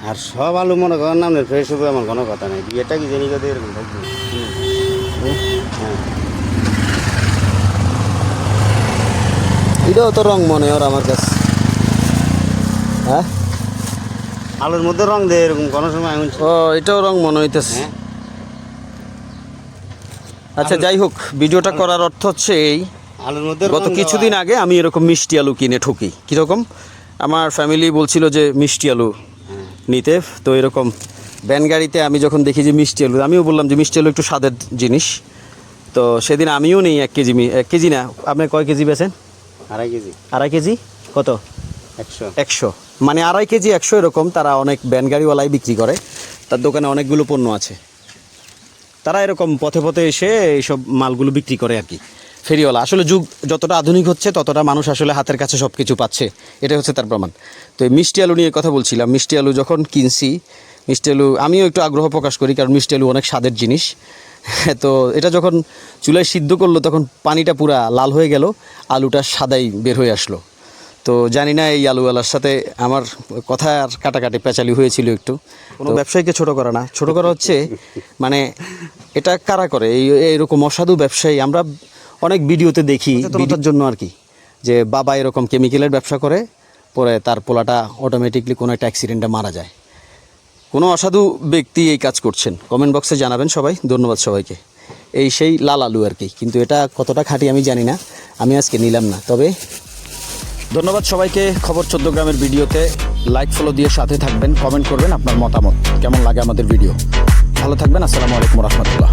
আর সব আলু মনে করেন না ফ্রেশ হবে এমন কোনো কথা নেই, বিয়েটা কি জানি কথা এরকম থাকবে। হ্যাঁ, এটাও তো রং মনে হয় আমার কাছে। হ্যাঁ, আলুর মধ্যে রং দেয় এরকম কোনো সময় আমি ও এটাও রং মনে হইতেছে। হ্যাঁ, আচ্ছা যাই হোক, ভিডিওটা করার অর্থ হচ্ছে এই, আলুর মধ্যে গত কিছুদিন আগে আমি এরকম মিষ্টি আলু কিনে ঠকি। কীরকম, আমার ফ্যামিলি বলছিল যে মিষ্টি আলু নিতে, তো এরকম ভ্যান গাড়িতে আমি যখন দেখি যে মিষ্টি আলু, আমিও বললাম যে মিষ্টি আলু একটু স্বাদের জিনিস। তো সেদিন আমিও নেই 1 কেজি, 1 কেজি না, আপনি কয় কেজি বেছেন? 2.5 কেজি, 2.5 কেজি কত? 100। 100, মানে 2.5 কেজি 100 এরকম। তারা অনেক ভ্যান গাড়িওয়ালাই বিক্রি করে, তার দোকানে অনেকগুলো পণ্য আছে, তারা এরকম পথে পথে এসে এইসব মালগুলো বিক্রি করে আর কি, ফেরিওয়ালা। আসলে যুগ যতটা আধুনিক হচ্ছে ততটা মানুষ আসলে হাতের কাছে সব কিছু পাচ্ছে, এটা হচ্ছে তার প্রমাণ। তো এই মিষ্টি আলু নিয়ে কথা বলছিলাম। মিষ্টি আলু যখন কিনছি, মিষ্টি আলু আমিও একটু আগ্রহ প্রকাশ করি, কারণ মিষ্টি আলু অনেক স্বাদের জিনিস। তো এটা যখন চুলায় সিদ্ধ করলো তখন পানিটা পুরা লাল হয়ে গেল, আলুটা সাদাই বের হয়ে আসলো। তো জানি না এই আলুওয়ালার সাথে আমার কথা আর কাটাকাটি পেঁচালি হয়েছিল একটু। কোনো ব্যবসায়ীকে ছোট করা না, ছোট করা হচ্ছে মানে এটা কারা করে এইরকম অসাধু ব্যবসায়ী? আমরা অনেক ভিডিওতে দেখি বিনোদনের জন্য আর কি, যে বাবা এরকম কেমিক্যালের ব্যবসা করে, পরে তার পোলাটা অটোমেটিকলি কোনো একটা অ্যাক্সিডেন্টে মারা যায়। কোনো অসাধু ব্যক্তি এই কাজ করছেন, কমেন্ট বক্সে জানাবেন সবাই। ধন্যবাদ সবাইকে। এই সেই লাল আলু আর কি, কিন্তু এটা কতটা খাঁটি আমি জানি না, আমি আজকে নিলাম না। তবে ধন্যবাদ সবাইকে। খবর 14 গ্রামের ভিডিওতে লাইক ফলো দিয়ে সাথে থাকবেন, কমেন্ট করবেন আপনার মতামত, কেমন লাগে আমাদের ভিডিও। ভালো থাকবেন, আসসালামু আলাইকুম রহমতুল্লাহ।